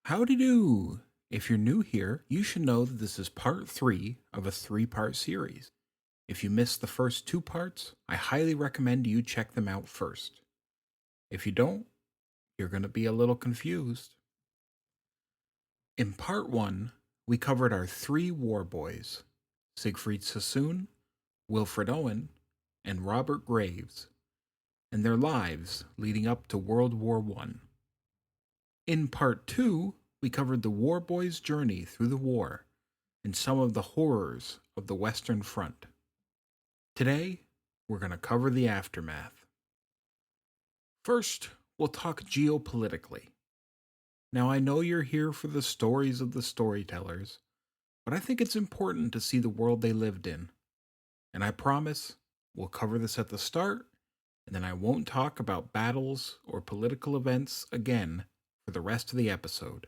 Howdy do! If you're new here, you should know that this is part 3 of a 3-part series. If you missed the first 2 parts, I highly recommend you check them out first. If you don't, you're going to be a little confused. In part 1, we covered our 3 war boys, Siegfried Sassoon, Wilfred Owen, and Robert Graves, and their lives leading up to World War I. In part 2, we covered the war boys' journey through the war and some of the horrors of the Western Front. Today, we're going to cover the aftermath. First, we'll talk geopolitically. Now, I know you're here for the stories of the storytellers, but I think it's important to see the world they lived in. And I promise we'll cover this at the start, and then I won't talk about battles or political events again for the rest of the episode.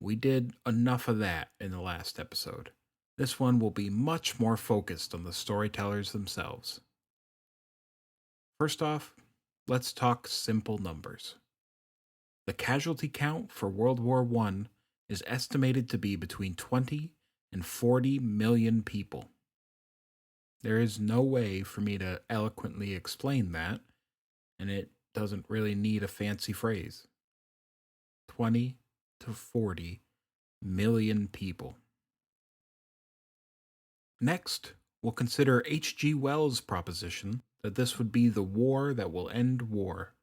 We did enough of that in the last episode. This one will be much more focused on the storytellers themselves. First off, let's talk simple numbers. The casualty count for World War I is estimated to be between 20 and 40 million people. There is no way for me to eloquently explain that, and it doesn't really need a fancy phrase. 20 to 40 million people. Next, we'll consider H.G. Wells' proposition that this would be the war that will end war.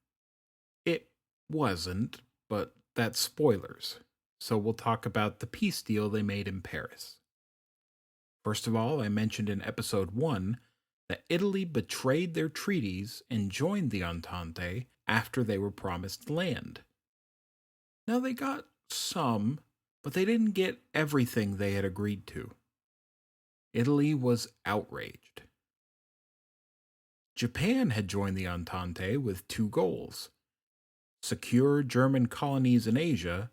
It wasn't, but that's spoilers, so we'll talk about the peace deal they made in Paris. First of all, I mentioned in episode 1 that Italy betrayed their treaties and joined the Entente after they were promised land. Now they got some, but they didn't get everything they had agreed to. Italy was outraged. Japan had joined the Entente with 2 goals: secure German colonies in Asia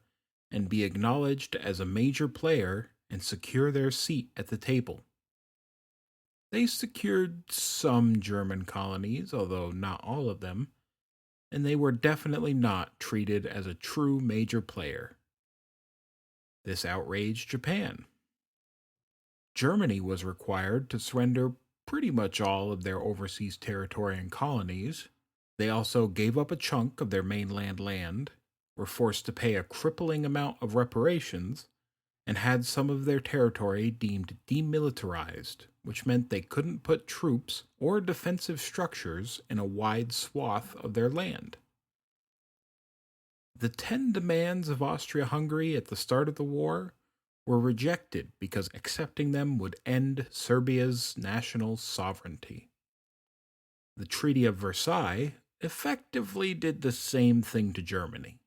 and be acknowledged as a major player and secure their seat at the table. They secured some German colonies, although not all of them, and they were definitely not treated as a true major player. This outraged Japan. Germany was required to surrender pretty much all of their overseas territory and colonies. They also gave up a chunk of their mainland land, were forced to pay a crippling amount of reparations, and had some of their territory deemed demilitarized, which meant they couldn't put troops or defensive structures in a wide swath of their land. The 10 demands of Austria-Hungary at the start of the war were rejected because accepting them would end Serbia's national sovereignty. The Treaty of Versailles effectively did the same thing to Germany.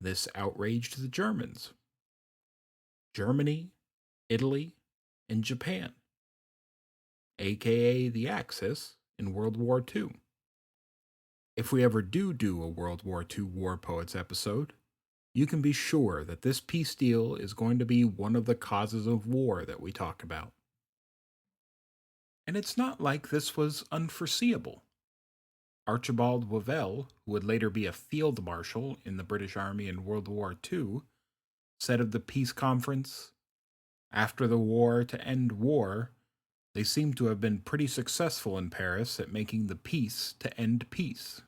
This outraged the Germans. Germany, Italy, and Japan, aka the Axis, in World War II. If we ever do a World War II War Poets episode, you can be sure that this peace deal is going to be one of the causes of war that we talk about. And it's not like this was unforeseeable. Archibald Wavell, who would later be a field marshal in the British Army in World War II, said of the peace conference, "After the war to end war, they seem to have been pretty successful in Paris at making the peace to end peace."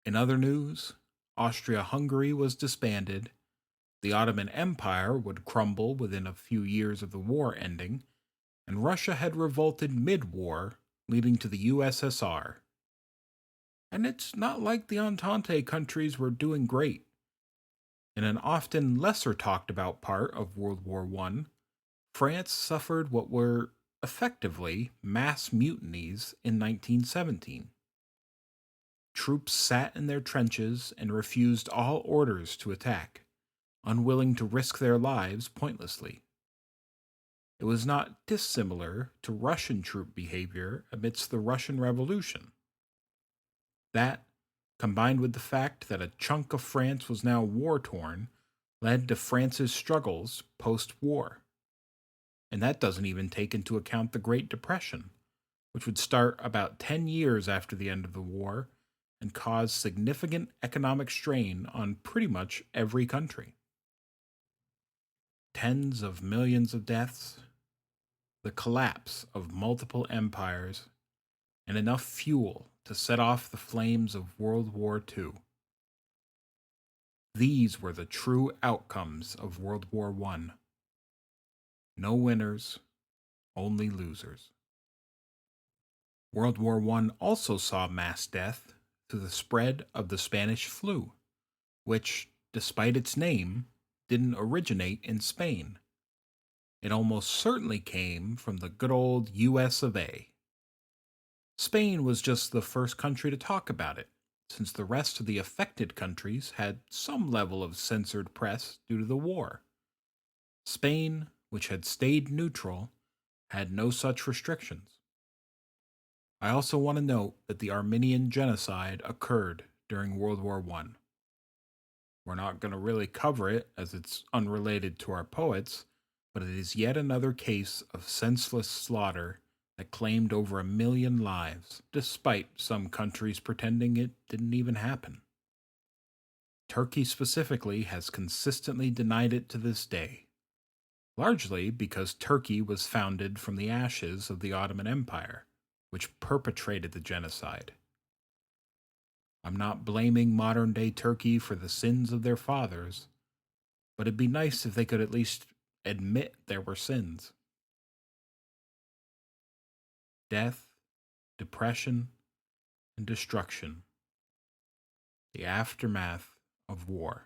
In other news, Austria-Hungary was disbanded, the Ottoman Empire would crumble within a few years of the war ending, and Russia had revolted mid-war, leading to the USSR. And it's not like the Entente countries were doing great. In an often lesser talked about part of World War I, France suffered what were effectively mass mutinies in 1917. Troops sat in their trenches and refused all orders to attack, unwilling to risk their lives pointlessly. It was not dissimilar to Russian troop behavior amidst the Russian Revolution. That, combined with the fact that a chunk of France was now war-torn, led to France's struggles post-war. And that doesn't even take into account the Great Depression, which would start about 10 years after the end of the war and caused significant economic strain on pretty much every country. Tens of millions of deaths, the collapse of multiple empires, and enough fuel to set off the flames of World War II. These were the true outcomes of World War I. No winners, only losers. World War I also saw mass death through the spread of the Spanish flu, which, despite its name, didn't originate in Spain. It almost certainly came from the good old US of A. Spain was just the first country to talk about it, since the rest of the affected countries had some level of censored press due to the war. Spain, which had stayed neutral, had no such restrictions. I also want to note that the Armenian genocide occurred during World War I. We're not going to really cover it as it's unrelated to our poets, but it is yet another case of senseless slaughter that claimed over 1 million lives, despite some countries pretending it didn't even happen. Turkey specifically has consistently denied it to this day, largely because Turkey was founded from the ashes of the Ottoman Empire, which perpetrated the genocide. I'm not blaming modern-day Turkey for the sins of their fathers, but it'd be nice if they could at least admit there were sins. Death, depression, and destruction. The aftermath of war.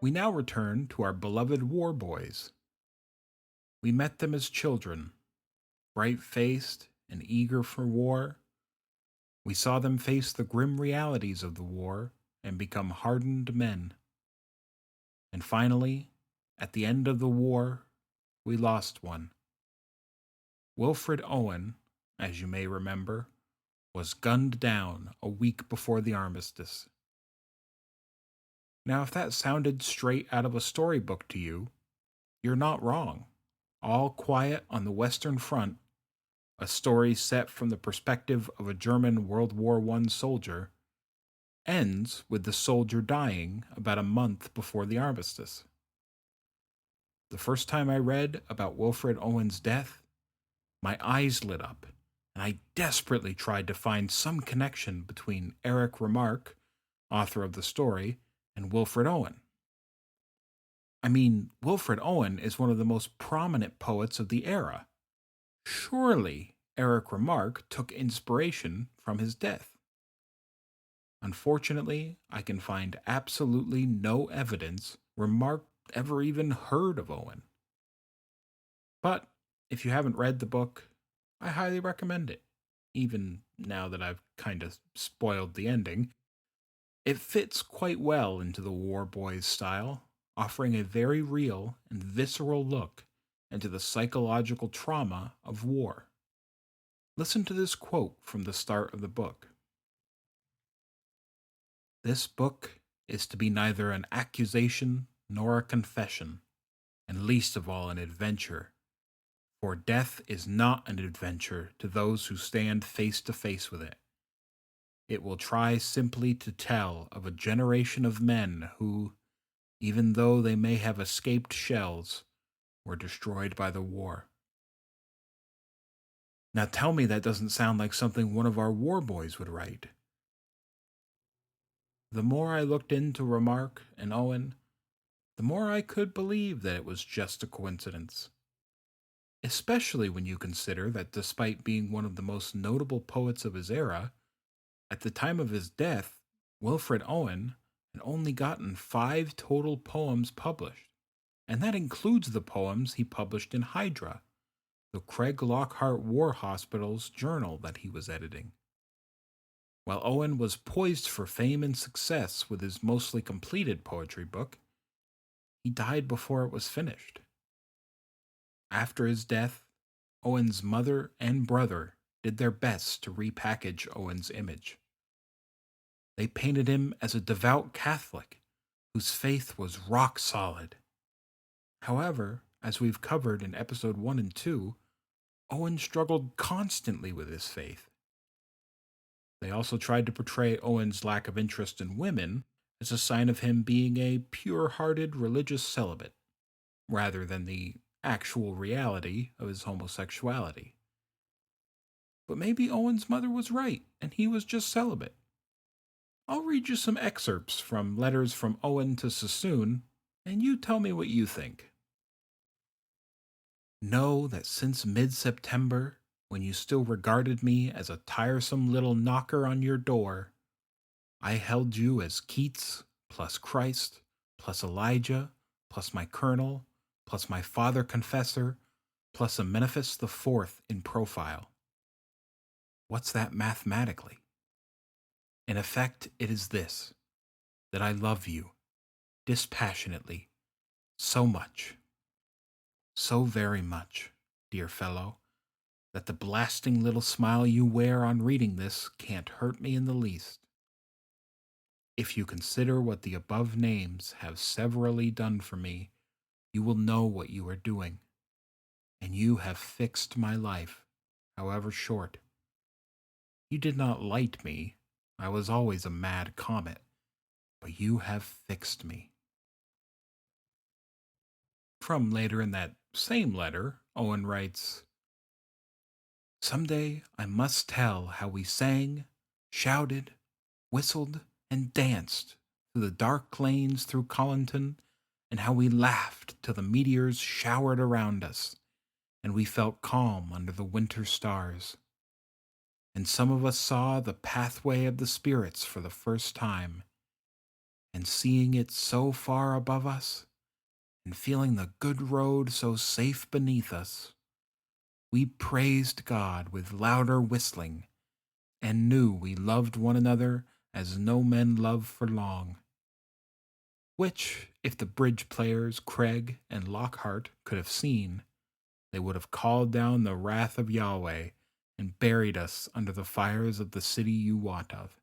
We now return to our beloved war boys. We met them as children, bright-faced and eager for war. We saw them face the grim realities of the war and become hardened men. And finally, at the end of the war, we lost one. Wilfred Owen, as you may remember, was gunned down a week before the armistice. Now, if that sounded straight out of a storybook to you, you're not wrong. All Quiet on the Western Front, a story set from the perspective of a German World War I soldier, ends with the soldier dying about a month before the armistice. The first time I read about Wilfred Owen's death, my eyes lit up, and I desperately tried to find some connection between Eric Remarque, author of the story, and Wilfred Owen. I mean, Wilfred Owen is one of the most prominent poets of the era. Surely Eric Remarque took inspiration from his death. Unfortunately, I can find absolutely no evidence Remarque ever even heard of Owen. But if you haven't read the book, I highly recommend it, even now that I've kind of spoiled the ending. It fits quite well into the War Boys style, offering a very real and visceral look into the psychological trauma of war. Listen to this quote from the start of the book. "This book is to be neither an accusation nor a confession, and least of all an adventure. For death is not an adventure to those who stand face to face with it. It will try simply to tell of a generation of men who, even though they may have escaped shells, were destroyed by the war." Now tell me that doesn't sound like something one of our war boys would write. The more I looked into Remarque and Owen, the more I could believe that it was just a coincidence. Especially when you consider that despite being one of the most notable poets of his era, at the time of his death, Wilfred Owen had only gotten 5 total poems published, and that includes the poems he published in Hydra, the Craig Lockhart War Hospital's journal that he was editing. While Owen was poised for fame and success with his mostly completed poetry book, he died before it was finished. After his death, Owen's mother and brother did their best to repackage Owen's image. They painted him as a devout Catholic whose faith was rock solid. However, as we've covered in episode 1 and 2, Owen struggled constantly with his faith. They also tried to portray Owen's lack of interest in women as a sign of him being a pure hearted religious celibate, rather than the actual reality of his homosexuality. But maybe Owen's mother was right, and he was just celibate. I'll read you some excerpts from letters from Owen to Sassoon, and you tell me what you think. Know that since mid-September, when you still regarded me as a tiresome little knocker on your door, I held you as Keats, plus Christ, plus Elijah, plus my colonel, plus my father confessor, plus Amenophis the Fourth in profile. What's that mathematically? In effect, it is this, that I love you, dispassionately, so much, so very much, dear fellow, that the blasting little smile you wear on reading this can't hurt me in the least. If you consider what the above names have severally done for me, you will know what you are doing, and you have fixed my life, however short. You did not light me, I was always a mad comet, but you have fixed me. From later in that same letter, Owen writes, Someday I must tell how we sang, shouted, whistled, and danced through the dark lanes through Collinton, and how we laughed till the meteors showered around us, and we felt calm under the winter stars. And some of us saw the pathway of the spirits for the first time, and seeing it so far above us, and feeling the good road so safe beneath us, we praised God with louder whistling, and knew we loved one another as no men love for long. Which, if the bridge players Craig and Lockhart could have seen, they would have called down the wrath of Yahweh and buried us under the fires of the city you wot of.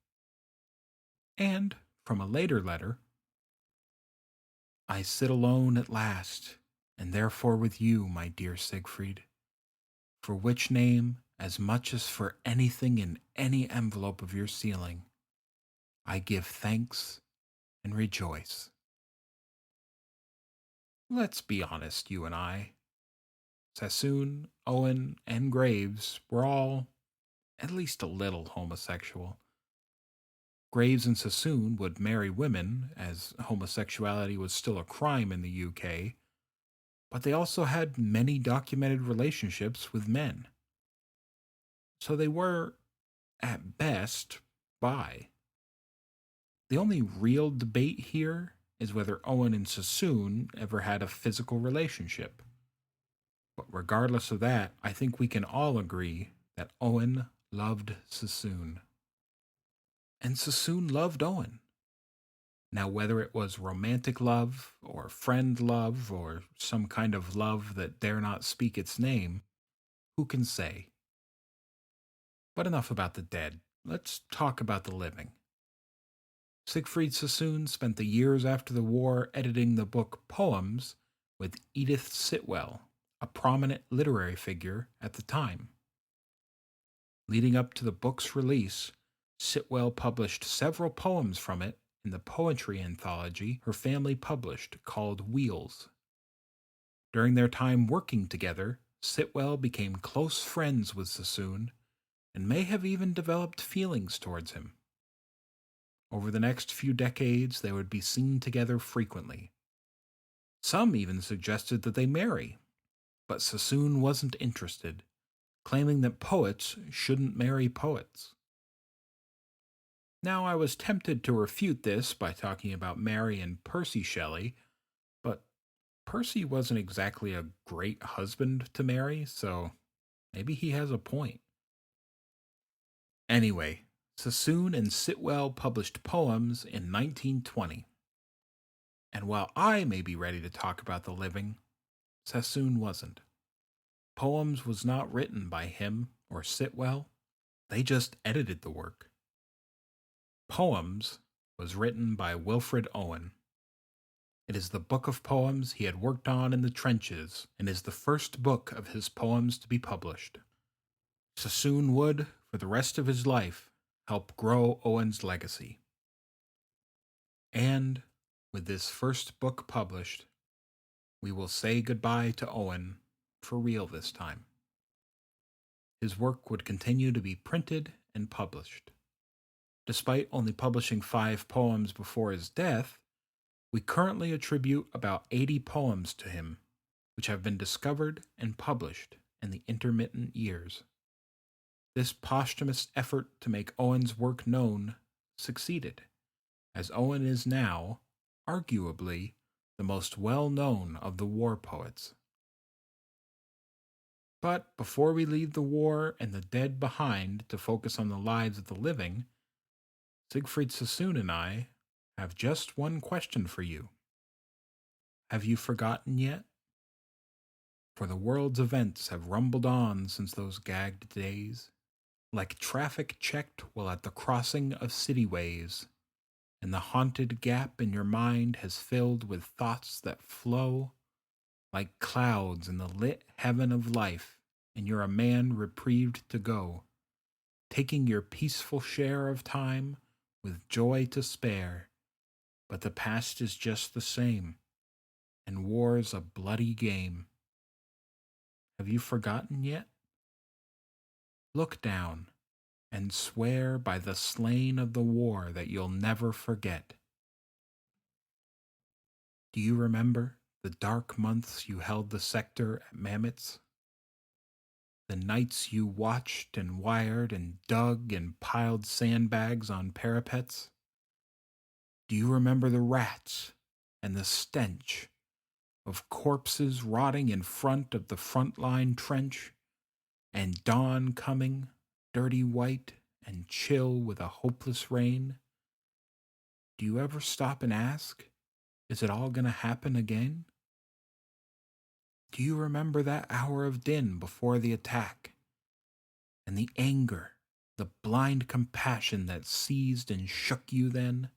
And, from a later letter, I sit alone at last, and therefore with you, my dear Siegfried, for which name, as much as for anything in any envelope of your sealing, I give thanks and rejoice. Let's be honest, you and I. Sassoon, Owen, and Graves were all, at least a little, homosexual. Graves and Sassoon would marry women, as homosexuality was still a crime in the UK, but they also had many documented relationships with men. So they were, at best, bi. The only real debate here is whether Owen and Sassoon ever had a physical relationship. But regardless of that, I think we can all agree that Owen loved Sassoon. And Sassoon loved Owen. Now, whether it was romantic love, or friend love, or some kind of love that dare not speak its name, who can say? But enough about the dead. Let's talk about the living. Siegfried Sassoon spent the years after the war editing the book Poems with Edith Sitwell, a prominent literary figure at the time. Leading up to the book's release, Sitwell published several poems from it in the poetry anthology her family published called Wheels. During their time working together, Sitwell became close friends with Sassoon and may have even developed feelings towards him. Over the next few decades, they would be seen together frequently. Some even suggested that they marry, but Sassoon wasn't interested, claiming that poets shouldn't marry poets. Now, I was tempted to refute this by talking about Mary and Percy Shelley, but Percy wasn't exactly a great husband to Mary, so maybe he has a point. Anyway, Sassoon and Sitwell published Poems in 1920. And while I may be ready to talk about the living, Sassoon wasn't. Poems was not written by him or Sitwell, they just edited the work. Poems was written by Wilfred Owen. It is the book of poems he had worked on in the trenches and is the first book of his poems to be published. Sassoon would, for the rest of his life, help grow Owen's legacy. And, with this first book published, we will say goodbye to Owen for real this time. His work would continue to be printed and published. Despite only publishing 5 poems before his death, we currently attribute about 80 poems to him, which have been discovered and published in the intermittent years. This posthumous effort to make Owen's work known succeeded, as Owen is now, arguably, the most well-known of the war poets. But before we leave the war and the dead behind to focus on the lives of the living, Siegfried Sassoon and I have just one question for you. Have you forgotten yet? For the world's events have rumbled on since those gagged days, like traffic checked while at the crossing of city ways, and the haunted gap in your mind has filled with thoughts that flow like clouds in the lit heaven of life, and you're a man reprieved to go, taking your peaceful share of time with joy to spare. But the past is just the same, and war's a bloody game. Have you forgotten yet? Look down and swear by the slain of the war that you'll never forget. Do you remember the dark months you held the sector at Mametz? The nights you watched and wired and dug and piled sandbags on parapets? Do you remember the rats and the stench of corpses rotting in front of the front-line trench, and dawn coming, dirty white and chill with a hopeless rain? Do you ever stop and ask, is it all going to happen again? Do you remember that hour of din before the attack, and the anger, the blind compassion that seized and shook you then,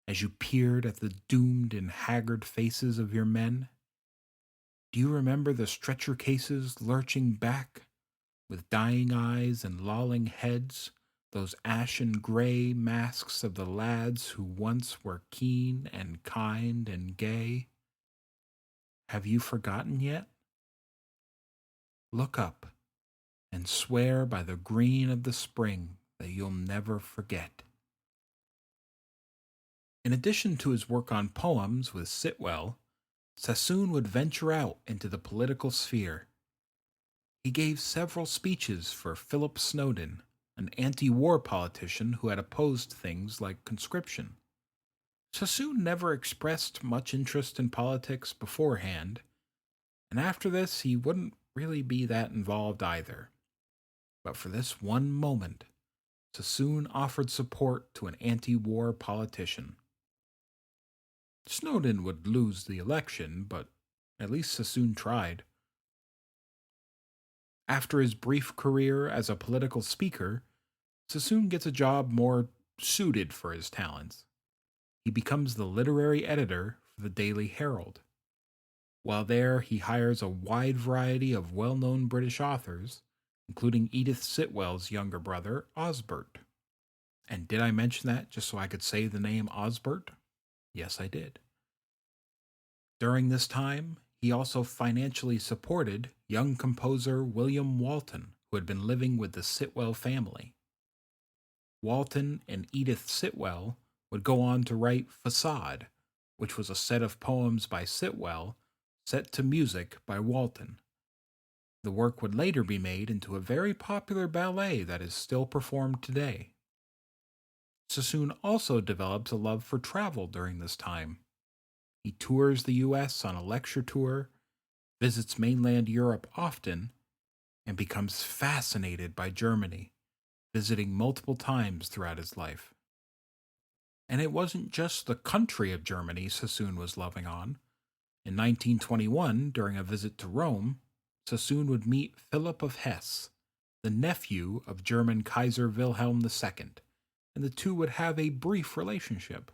as you peered at the doomed and haggard faces of your men? Do you remember the stretcher cases lurching back, with dying eyes and lolling heads, those ashen gray masks of the lads who once were keen and kind and gay? Have you forgotten yet? Look up and swear by the green of the spring that you'll never forget. In addition to his work on poems with Sitwell, Sassoon would venture out into the political sphere. He gave several speeches for Philip Snowden, an anti-war politician who had opposed things like conscription. Sassoon never expressed much interest in politics beforehand, and after this he wouldn't really be that involved either. But for this one moment, Sassoon offered support to an anti-war politician. Snowden would lose the election, but at least Sassoon tried. After his brief career as a political speaker, Sassoon gets a job more suited for his talents. He becomes the literary editor for the Daily Herald. While there, he hires a wide variety of well-known British authors, including Edith Sitwell's younger brother, Osbert. And did I mention that just so I could say the name Osbert? Yes, I did. During this time, he also financially supported young composer William Walton, who had been living with the Sitwell family. Walton and Edith Sitwell would go on to write Facade, which was a set of poems by Sitwell set to music by Walton. The work would later be made into a very popular ballet that is still performed today. Sassoon also develops a love for travel during this time. He tours the U.S. on a lecture tour, visits mainland Europe often, and becomes fascinated by Germany, visiting multiple times throughout his life. And it wasn't just the country of Germany Sassoon was loving on. In 1921, during a visit to Rome, Sassoon would meet Philip of Hesse, the nephew of German Kaiser Wilhelm II, and the two would have a brief relationship.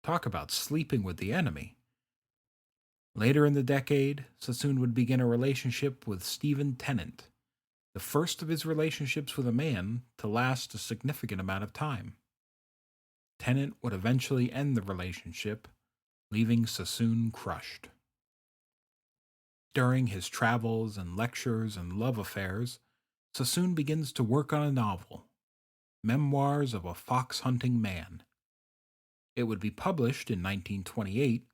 Talk about sleeping with the enemy. Later in the decade, Sassoon would begin a relationship with Stephen Tennant, the first of his relationships with a man to last a significant amount of time. Tennant would eventually end the relationship, leaving Sassoon crushed. During his travels and lectures and love affairs, Sassoon begins to work on a novel, Memoirs of a Fox Hunting Man. It would be published in 1928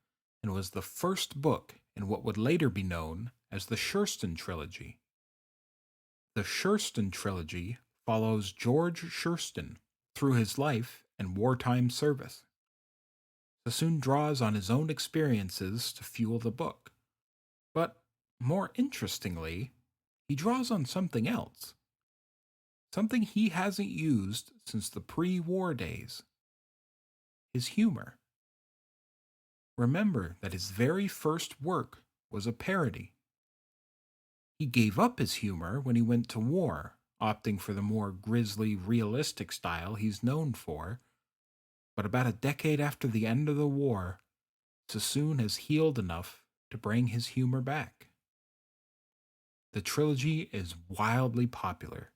and was the first book in what would later be known as the Schurston Trilogy. The Schurston Trilogy follows George Schurston through his life and wartime service. Sassoon draws on his own experiences to fuel the book. But more interestingly, he draws on something else. Something he hasn't used since the pre-war days. His humor. Remember that his very first work was a parody. He gave up his humor when he went to war, opting for the more grisly, realistic style he's known for. But about a decade after the end of the war, Sassoon has healed enough to bring his humor back. The trilogy is wildly popular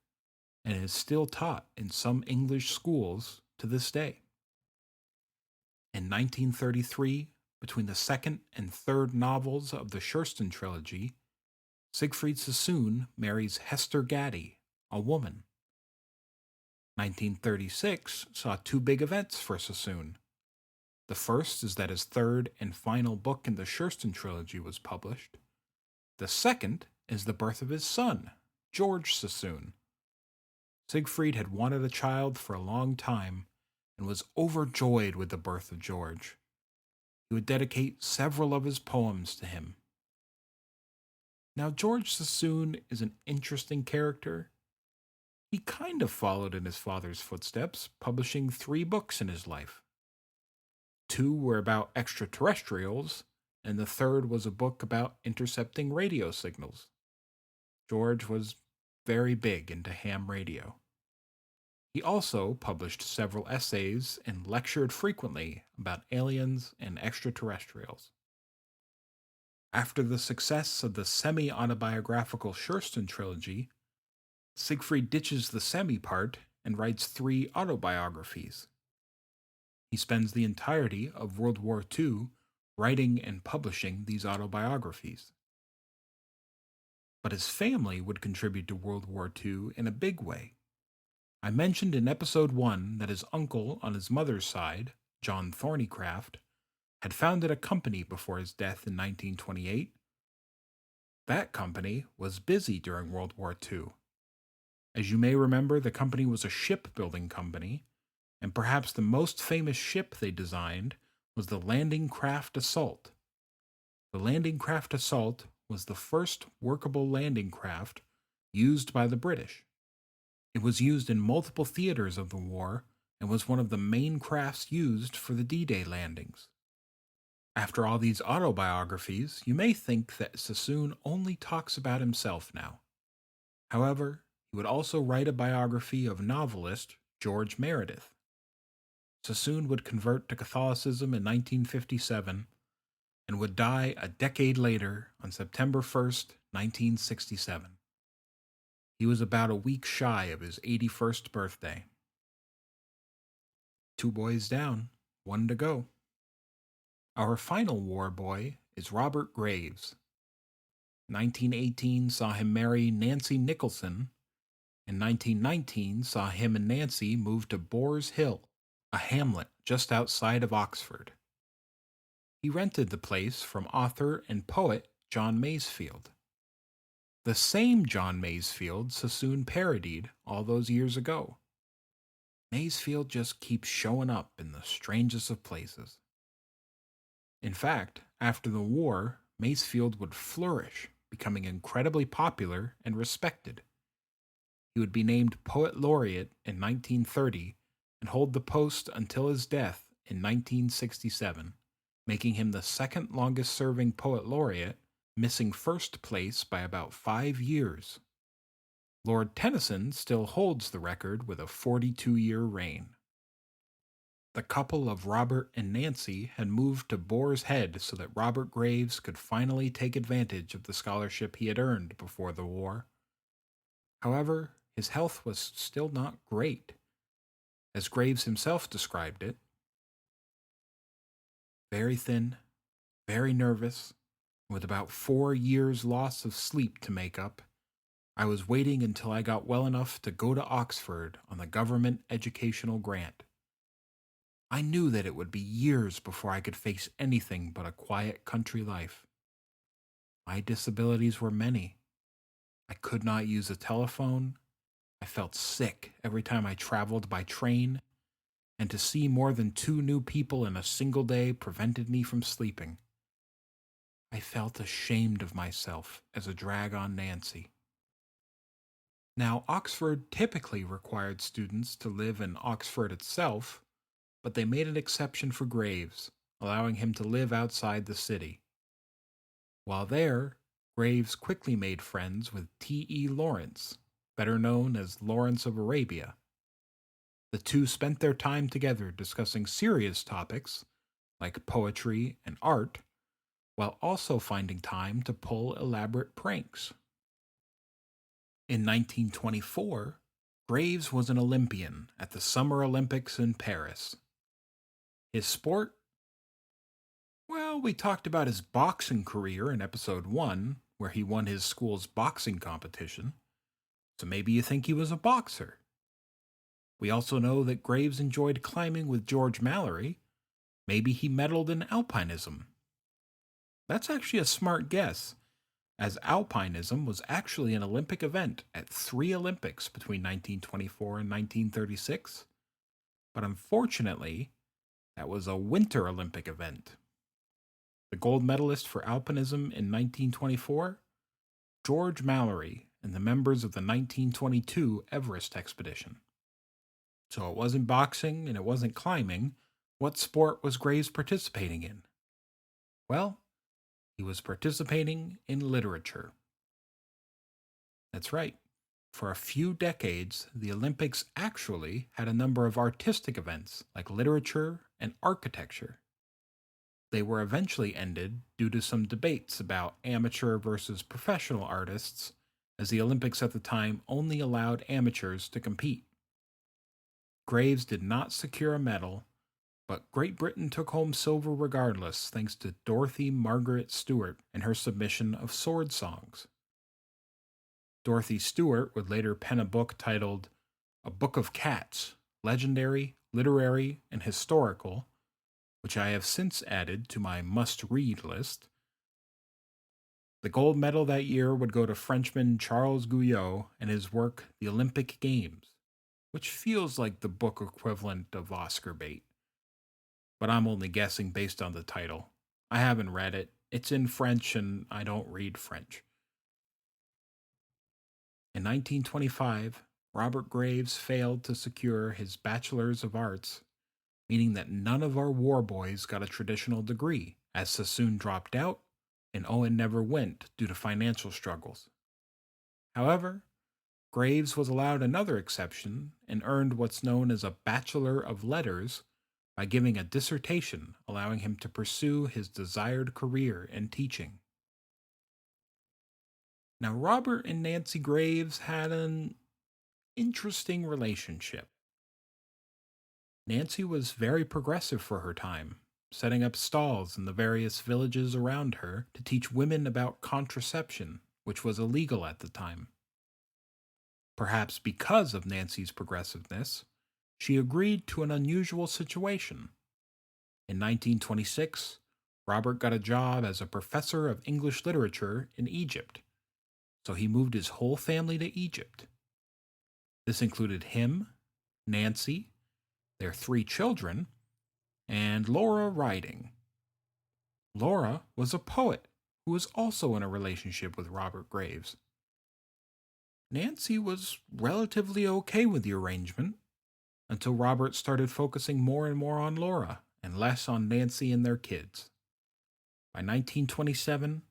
and is still taught in some English schools to this day. In 1933, between the second and third novels of the Schurston trilogy, Siegfried Sassoon marries Hester Gatti, a woman. 1936 saw two big events for Sassoon. The first is that his third and final book in the Schurston trilogy was published. The second is the birth of his son, George Sassoon. Siegfried had wanted a child for a long time and was overjoyed with the birth of George. He would dedicate several of his poems to him. Now, George Sassoon is an interesting character. He kind of followed in his father's footsteps, publishing 3 books in his life. 2 were about extraterrestrials, and the third was a book about intercepting radio signals. George was very big into ham radio. He also published several essays and lectured frequently about aliens and extraterrestrials. After the success of the semi-autobiographical Schurston trilogy, Siegfried ditches the semi part and writes 3 autobiographies. He spends the entirety of World War II writing and publishing these autobiographies. But his family would contribute to World War II in a big way. I mentioned in episode 1 that his uncle on his mother's side, John Thornycraft, had founded a company before his death in 1928. That company was busy during World War II. As you may remember, the company was a shipbuilding company, and perhaps the most famous ship they designed was the Landing Craft Assault. The Landing Craft Assault was the first workable landing craft used by the British. It was used in multiple theaters of the war and was one of the main crafts used for the D-Day landings. After all these autobiographies, you may think that Sassoon only talks about himself now. However, he would also write a biography of novelist George Meredith. Sassoon would convert to Catholicism in 1957 and would die a decade later on September 1st, 1967. He was about a week shy of his 81st birthday. 2 boys down, 1 to go. Our final war boy is Robert Graves. 1918 saw him marry Nancy Nicholson, and 1919 saw him and Nancy move to Boars Hill, a hamlet just outside of Oxford. He rented the place from author and poet John Masefield. The same John Masefield Sassoon parodied all those years ago. Masefield just keeps showing up in the strangest of places. In fact, after the war, Masefield would flourish, becoming incredibly popular and respected. He would be named Poet Laureate in 1930 and hold the post until his death in 1967, making him the second longest serving Poet Laureate, missing first place by about 5 years. Lord Tennyson still holds the record with a 42-year reign. The couple of Robert and Nancy had moved to Boar's Head so that Robert Graves could finally take advantage of the scholarship he had earned before the war. However, his health was still not great. As Graves himself described it, very thin, very nervous, with about 4 years' loss of sleep to make up, I was waiting until I got well enough to go to Oxford on the government educational grant. I knew that it would be years before I could face anything but a quiet country life. My disabilities were many. I could not use a telephone. I felt sick every time I traveled by train, and to see more than 2 new people in a single day prevented me from sleeping. I felt ashamed of myself as a drag on Nancy. Now, Oxford typically required students to live in Oxford itself, but they made an exception for Graves, allowing him to live outside the city. While there, Graves quickly made friends with T.E. Lawrence, better known as Lawrence of Arabia. The two spent their time together discussing serious topics, like poetry and art, while also finding time to pull elaborate pranks. In 1924, Graves was an Olympian at the Summer Olympics in Paris. His sport? Well, we talked about his boxing career in episode 1, where he won his school's boxing competition, so maybe you think he was a boxer. We also know that Graves enjoyed climbing with George Mallory. Maybe he medaled in alpinism. That's actually a smart guess, as alpinism was actually an Olympic event at 3 Olympics between 1924 and 1936, but unfortunately, that was a Winter Olympic event. The gold medalist for alpinism in 1924? George Mallory and the members of the 1922 Everest expedition. So it wasn't boxing and it wasn't climbing. What sport was Graves participating in? Well, he was participating in literature. That's right. For a few decades, the Olympics actually had a number of artistic events like literature and architecture. They were eventually ended due to some debates about amateur versus professional artists, as the Olympics at the time only allowed amateurs to compete. Graves did not secure a medal, but Great Britain took home silver regardless thanks to Dorothy Margaret Stewart and her submission of sword songs. Dorothy Stewart would later pen a book titled A Book of Cats, Legendary, Literary, and Historical, which I have since added to my must-read list. The gold medal that year would go to Frenchman Charles Guyot and his work The Olympic Games, which feels like the book equivalent of Oscar bait. But I'm only guessing based on the title. I haven't read it. It's in French and I don't read French. In 1925, Robert Graves failed to secure his Bachelor's of Arts, meaning that none of our war boys got a traditional degree, as Sassoon dropped out and Owen never went due to financial struggles. However, Graves was allowed another exception and earned what's known as a Bachelor of Letters by giving a dissertation allowing him to pursue his desired career in teaching. Now, Robert and Nancy Graves had an interesting relationship. Nancy was very progressive for her time, setting up stalls in the various villages around her to teach women about contraception, which was illegal at the time. Perhaps because of Nancy's progressiveness, she agreed to an unusual situation. In 1926, Robert got a job as a professor of English literature in Egypt, so he moved his whole family to Egypt. This included him, Nancy, their 3 children, and Laura Riding. Laura was a poet who was also in a relationship with Robert Graves. Nancy was relatively okay with the arrangement, until Robert started focusing more and more on Laura and less on Nancy and their kids. By 1927,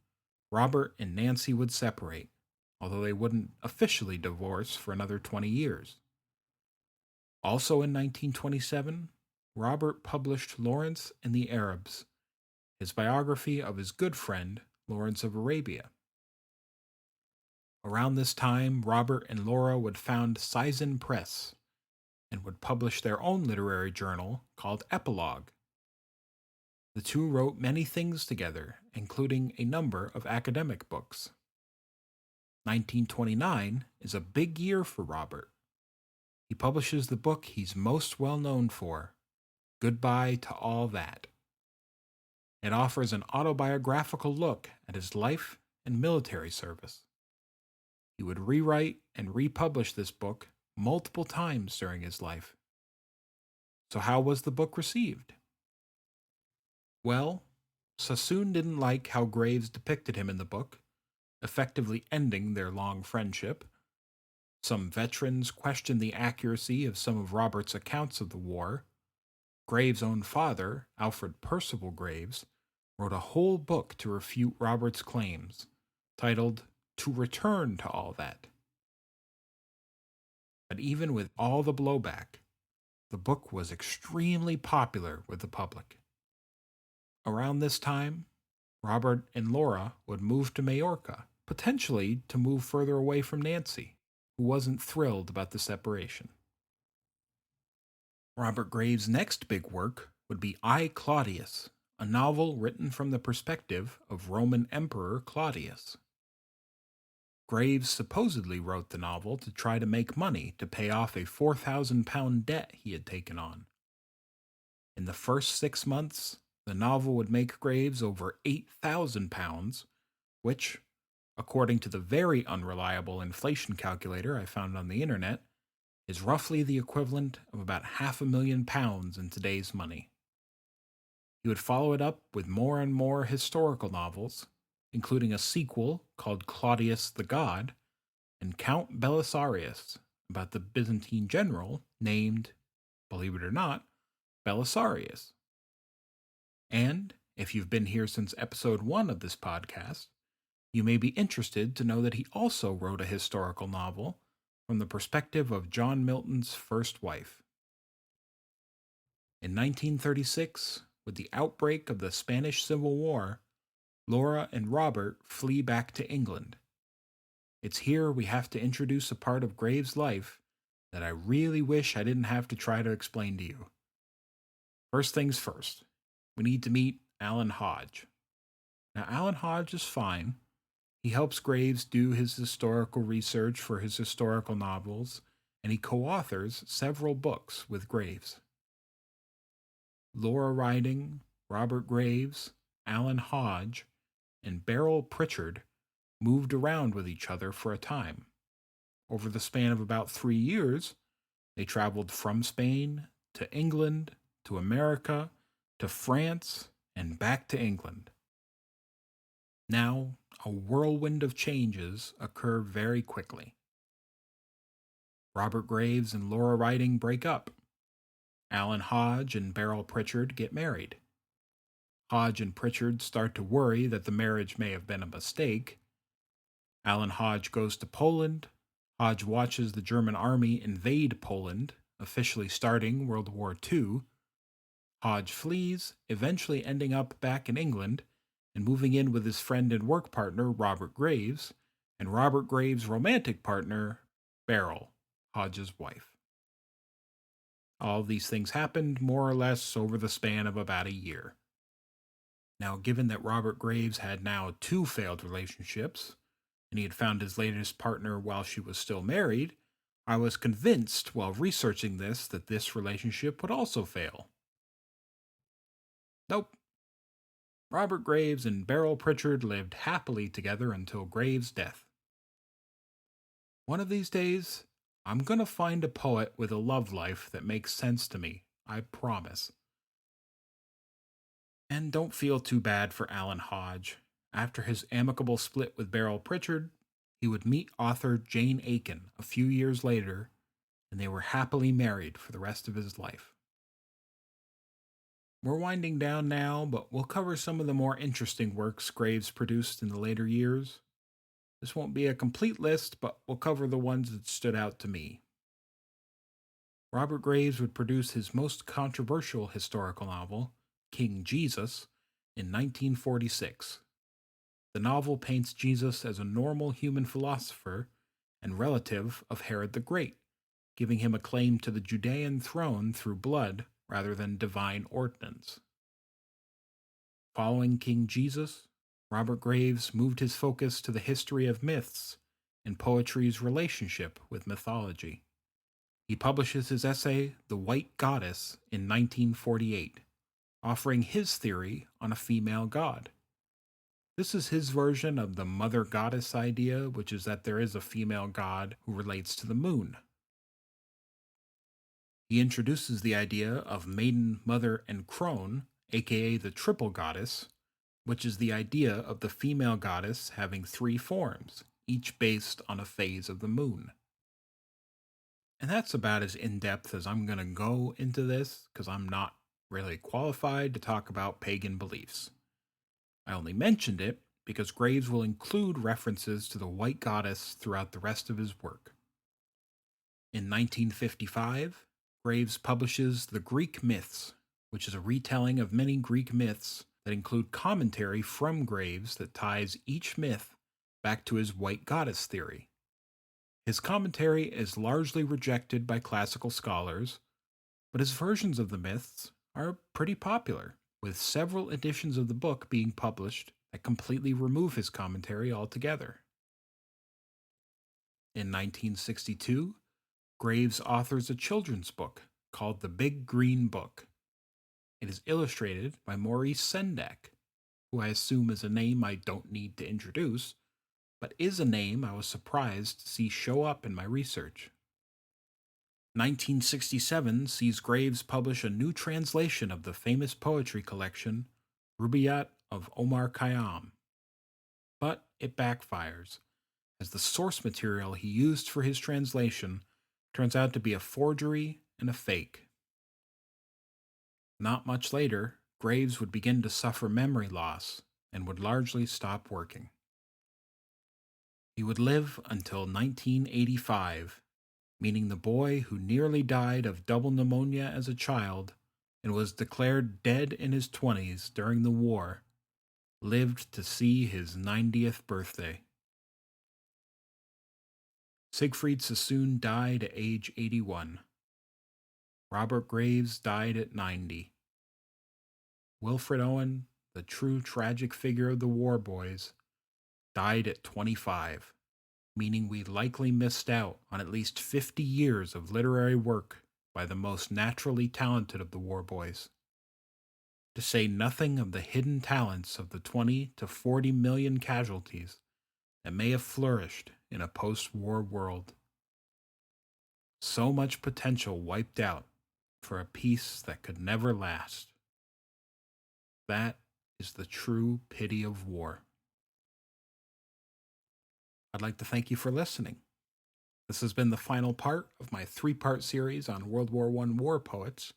Robert and Nancy would separate, although they wouldn't officially divorce for another 20 years. Also in 1927, Robert published Lawrence and the Arabs, his biography of his good friend, Lawrence of Arabia. Around this time, Robert and Laura would found Sisson Press and would publish their own literary journal called Epilogue. The two wrote many things together, including a number of academic books. 1929 is a big year for Robert. He publishes the book he's most well known for, Goodbye to All That. It offers an autobiographical look at his life and military service. He would rewrite and republish this book multiple times during his life. So, how was the book received? Well, Sassoon didn't like how Graves depicted him in the book, effectively ending their long friendship. Some veterans questioned the accuracy of some of Robert's accounts of the war. Graves' own father, Alfred Percival Graves, wrote a whole book to refute Robert's claims, titled To Return to All That. But even with all the blowback, the book was extremely popular with the public. Around this time, Robert and Laura would move to Majorca, potentially to move further away from Nancy, who wasn't thrilled about the separation. Robert Graves' next big work would be I, Claudius, a novel written from the perspective of Roman Emperor Claudius. Graves supposedly wrote the novel to try to make money to pay off a £4,000 debt he had taken on. In the first 6 months, the novel would make Graves over £8,000, which, according to the very unreliable inflation calculator I found on the internet, is roughly the equivalent of about £500,000 in today's money. He would follow it up with more and more historical novels, including a sequel called Claudius the God, and Count Belisarius, about the Byzantine general named, believe it or not, Belisarius. And, if you've been here since episode 1 of this podcast, you may be interested to know that he also wrote a historical novel from the perspective of John Milton's first wife. In 1936, with the outbreak of the Spanish Civil War, Laura and Robert flee back to England. It's here we have to introduce a part of Graves' life that I really wish I didn't have to try to explain to you. First things first, we need to meet Alan Hodge. Now, Alan Hodge is fine. He helps Graves do his historical research for his historical novels, and he co-authors several books with Graves. Laura Riding, Robert Graves, Alan Hodge, and Beryl Pritchard moved around with each other for a time. Over the span of about 3 years, they traveled from Spain to England to America to France and back to England. Now, a whirlwind of changes occur very quickly. Robert Graves and Laura Riding break up. Alan Hodge and Beryl Pritchard get married. Hodge and Pritchard start to worry that the marriage may have been a mistake. Alan Hodge goes to Poland. Hodge watches the German army invade Poland, officially starting World War II. Hodge flees, eventually ending up back in England and moving in with his friend and work partner Robert Graves, and Robert Graves' romantic partner, Beryl, Hodge's wife. All of these things happened more or less over the span of about a year. Now, given that Robert Graves had now 2 failed relationships, and he had found his latest partner while she was still married, I was convinced while researching this that this relationship would also fail. Nope. Robert Graves and Beryl Pritchard lived happily together until Graves' death. One of these days, I'm gonna find a poet with a love life that makes sense to me, I promise. And don't feel too bad for Alan Hodge. After his amicable split with Beryl Pritchard, he would meet author Jane Aiken a few years later, and they were happily married for the rest of his life. We're winding down now, but we'll cover some of the more interesting works Graves produced in the later years. This won't be a complete list, but we'll cover the ones that stood out to me. Robert Graves would produce his most controversial historical novel, King Jesus, in 1946. The novel paints Jesus as a normal human philosopher and relative of Herod the Great, giving him a claim to the Judean throne through blood rather than divine ordinance. Following King Jesus, Robert Graves moved his focus to the history of myths and poetry's relationship with mythology. He publishes his essay, The White Goddess, in 1948, offering his theory on a female god. This is his version of the mother goddess idea, which is that there is a female god who relates to the moon. He introduces the idea of maiden, mother, and crone, aka the triple goddess, which is the idea of the female goddess having three forms, each based on a phase of the moon. And that's about as in-depth as I'm going to go into this, because I'm not really qualified to talk about pagan beliefs. I only mentioned it because Graves will include references to the white goddess throughout the rest of his work. In 1955, Graves publishes The Greek Myths, which is a retelling of many Greek myths that include commentary from Graves that ties each myth back to his white goddess theory. His commentary is largely rejected by classical scholars, but his versions of the myths are pretty popular, with several editions of the book being published that completely remove his commentary altogether. In 1962, Graves authors a children's book called The Big Green Book. It is illustrated by Maurice Sendak, who I assume is a name I don't need to introduce, but is a name I was surprised to see show up in my research. 1967 sees Graves publish a new translation of the famous poetry collection, Rubaiyat of Omar Khayyam. But it backfires, as the source material he used for his translation turns out to be a forgery and a fake. Not much later, Graves would begin to suffer memory loss and would largely stop working. He would live until 1985, meaning the boy who nearly died of double pneumonia as a child and was declared dead in his 20s during the war lived to see his 90th birthday. Siegfried Sassoon died at age 81. Robert Graves died at 90. Wilfred Owen, the true tragic figure of the war boys, died at 25, meaning we likely missed out on at least 50 years of literary work by the most naturally talented of the war boys. To say nothing of the hidden talents of the 20 to 40 million casualties that may have flourished in a post-war world. So much potential wiped out for a peace that could never last. That is the true pity of war. I'd like to thank you for listening. This has been the final part of my 3-part series on World War I war poets.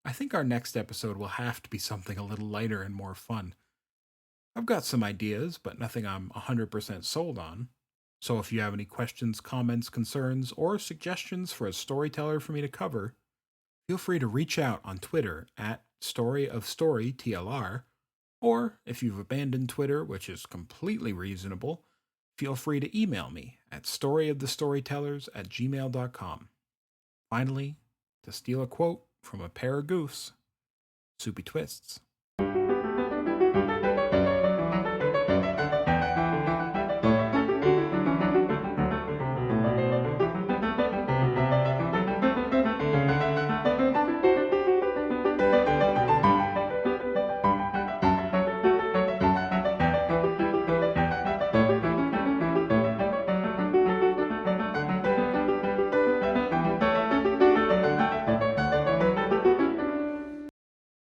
I think our next episode will have to be something a little lighter and more fun. I've got some ideas, but nothing I'm 100% sold on. So if you have any questions, comments, concerns, or suggestions for a storyteller for me to cover, feel free to reach out on Twitter at StoryOfStoryTLR, or if you've abandoned Twitter, which is completely reasonable, feel free to email me at storyofthestorytellers@gmail.com. Finally, to steal a quote from a pair of goofs, Soupy Twists.